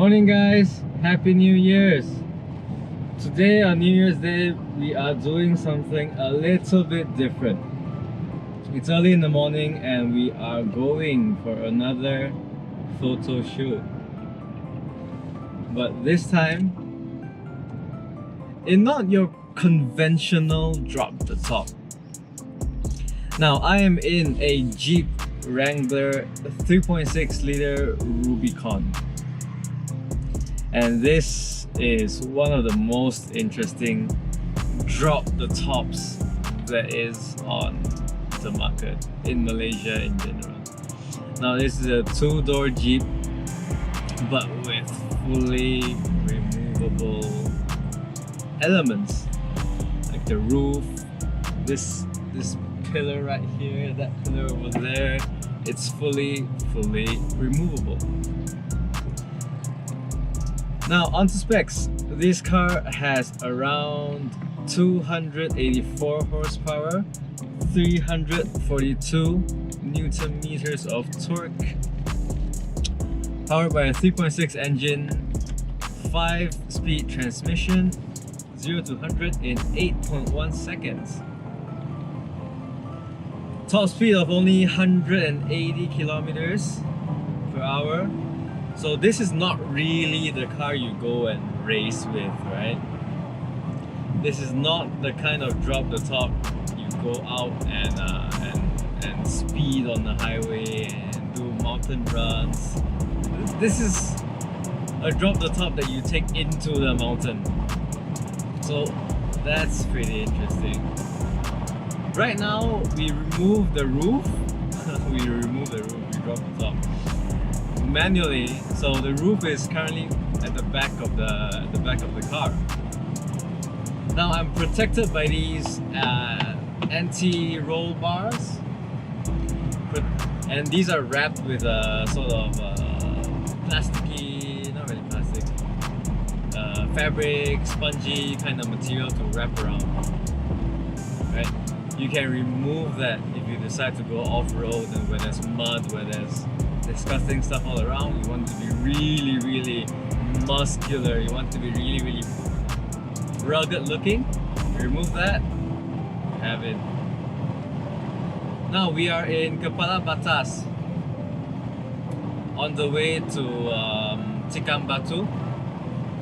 Morning guys, Happy New Year's! Today on New Year's Day, we are doing something a little bit different. It's early in the morning and we are going for another photo shoot. But this time, in not your conventional drop the top. Now I am in a Jeep Wrangler 3.6 liter Rubicon. And this is one of the most interesting drop the tops that is on the market in Malaysia in general. Now this is a two-door Jeep but with fully removable elements like the roof, this pillar right here, that pillar over there. It's fully removable. Now onto specs. This car has around 284 horsepower, 342 Newton meters of torque, powered by a 3.6 engine, 5-speed transmission, 0 to 100 in 8.1 seconds. Top speed of only 180 kilometers per hour. So this is not really the car you go and race with, right? This is not the kind of drop the top you go out and speed on the highway and do mountain runs. This is a drop the top that you take into the mountain. So that's pretty interesting. Right now we remove the roof. we drop the top manually, so the roof is currently at the back of the car. Now I'm protected by these anti-roll bars, and these are wrapped with a sort of plasticky, not really plastic, fabric, spongy kind of material to wrap around. Right? You can remove that if you decide to go off-road and where there's mud, where there's disgusting stuff all around. You want to be really muscular, you want to be really rugged looking. Remove that, you have it. Now we are in Kepala Batas, on the way to Tikam Batu,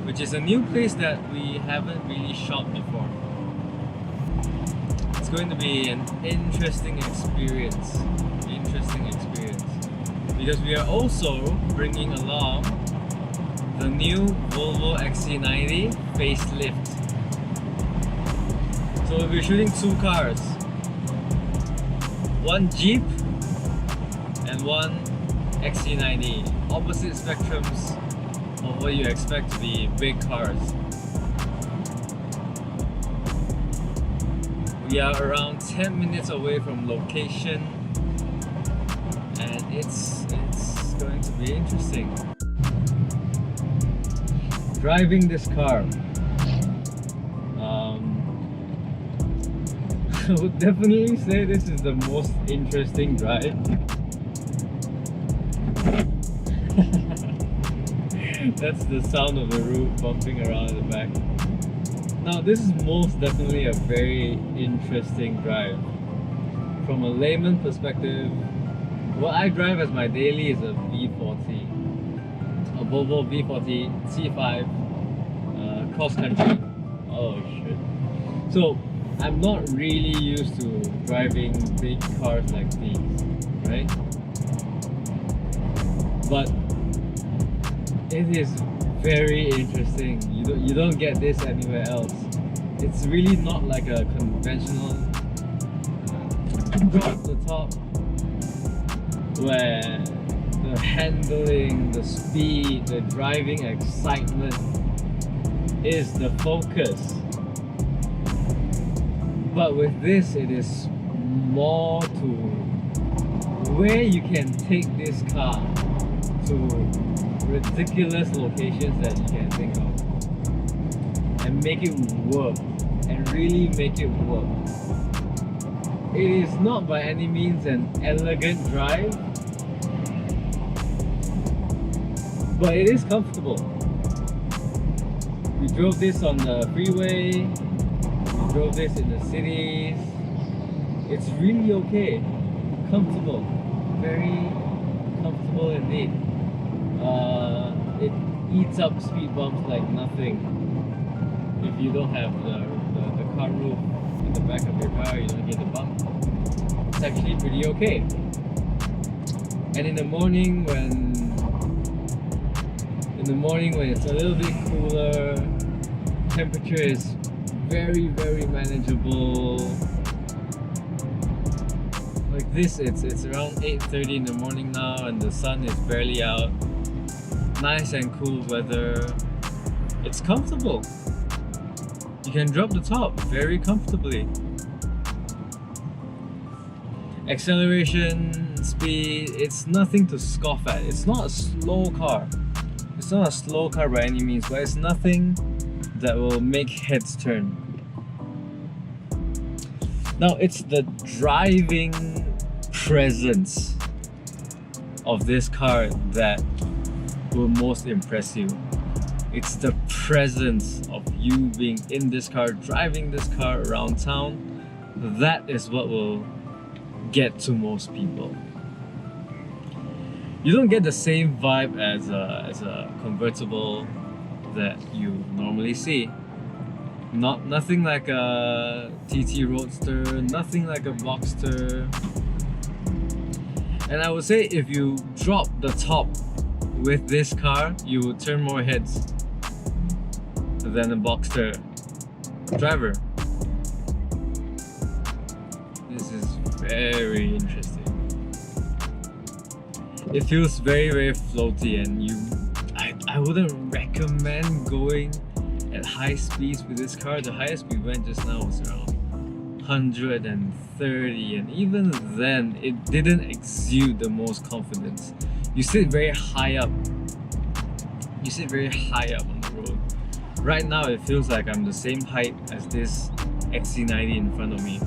which is a new place that we haven't really shot before. It's going to be an interesting experience. Because we are also bringing along the new Volvo XC90 facelift. So we'll be shooting two cars. One Jeep and one XC90. Opposite spectrums of what you expect to be big cars. We are around 10 minutes away from location, and it's going to be interesting. Driving this car, I would definitely say this is the most interesting drive. That's the sound of the roof bumping around in the back. Now this is most definitely a very interesting drive. From a layman perspective, what I drive as my daily is a V40, a Volvo V40 C5 cross country. Oh shit! So I'm not really used to driving big cars like these, right? But it is very interesting. You don't get this anywhere else. It's really not like a conventional drop the top, where the handling, the speed, the driving excitement is the focus. But with this, it is more to where you can take this car to ridiculous locations that you can think of and make it work, and really make it work. It is not by any means an elegant drive, but it is comfortable. We drove this on the freeway, we drove this in the cities. It's really okay, comfortable, very comfortable indeed. It eats up speed bumps like nothing. If you don't have the car roof in the back of your car, you don't hit the bump. It's actually pretty okay. And in the morning when it's a little bit cooler, temperature is very manageable. Like this, it's around 8:30 in the morning now and the sun is barely out. Nice and cool weather. It's comfortable. You can drop the top very comfortably. Acceleration, speed, it's nothing to scoff at. It's not a slow car. It's not a slow car by any means, but it's nothing that will make heads turn. Now, it's the driving presence of this car that will most impress you. It's the presence of you being in this car, driving this car around town. That is what will get to most people. You don't get the same vibe as a convertible that you normally see. Nothing like a TT Roadster, nothing like a Boxster. And I would say if you drop the top with this car, you would turn more heads than a Boxster driver. This is very interesting. It feels very floaty, and I wouldn't recommend going at high speeds with this car. The highest we went just now was around 130, and even then it didn't exude the most confidence. You sit very high up. You sit very high up on the road. Right now it feels like I'm the same height as this XC90 in front of me.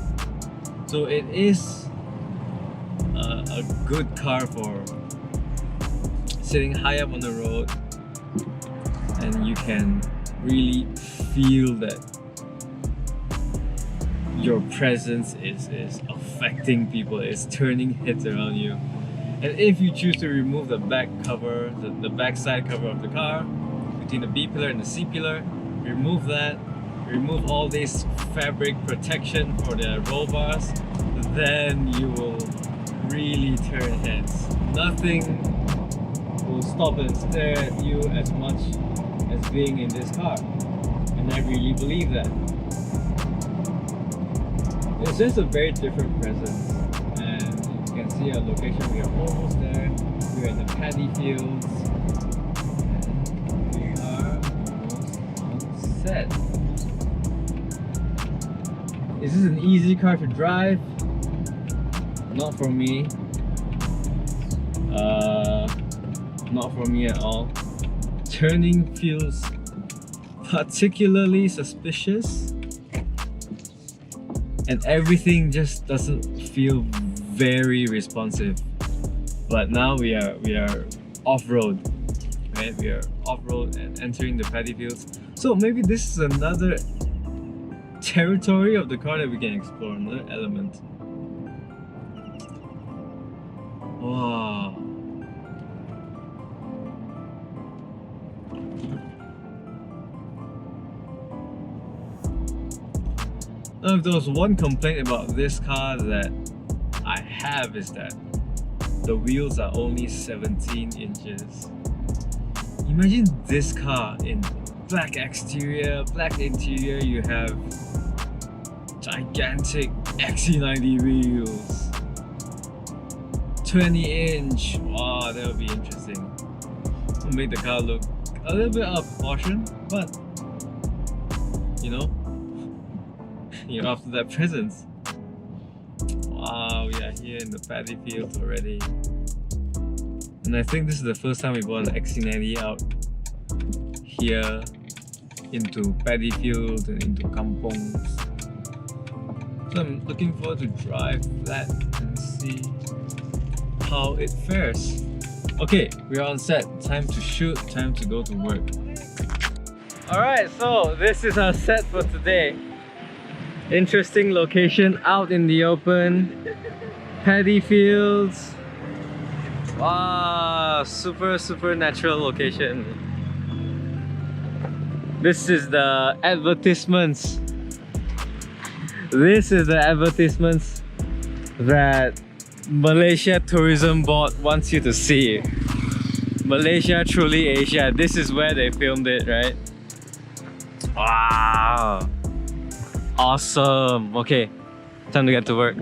So it is a good car for sitting high up on the road, and you can really feel that your presence is affecting people, it's turning heads around you. And if you choose to remove the back cover, the back side cover of the car, between the B pillar and the C pillar, remove that, remove all this fabric protection for the roll bars, then you will really turn heads. Nothing will stop and stare at you as much as being in this car. And I really believe that. It's just a very different presence. And you can see our location, we are almost there. We're in the paddy fields. And we are almost on set. Is this an easy car to drive? Not for me. Not for me at all. Turning feels particularly suspicious, and everything just doesn't feel very responsive. But now we are off-road, right? We are off-road and entering the paddy fields. So maybe this is another territory of the car that we can explore, another element. Wow. Now, if there was one complaint about this car that I have, is that the wheels are only 17 inches. Imagine this car in black exterior, black interior, you have gigantic XC90 wheels. 20-inch, wow, that would be interesting. It'll make the car look a little bit out of proportion, but you know, after that presence. Wow, we are here in the paddy fields already. And I think this is the first time we brought an XC90 out here into paddy fields and into kampongs. So I'm looking forward to drive that and see how it fares. Okay, we're on set. Time to shoot, time to go to work. Alright, so this is our set for today. Interesting location out in the open. Paddy fields. Wow, super natural location. This is the advertisements. This is the advertisements that Malaysia Tourism Board wants you to see. Malaysia Truly Asia. This is where they filmed it, right? Wow. Awesome. Okay, time to get to work.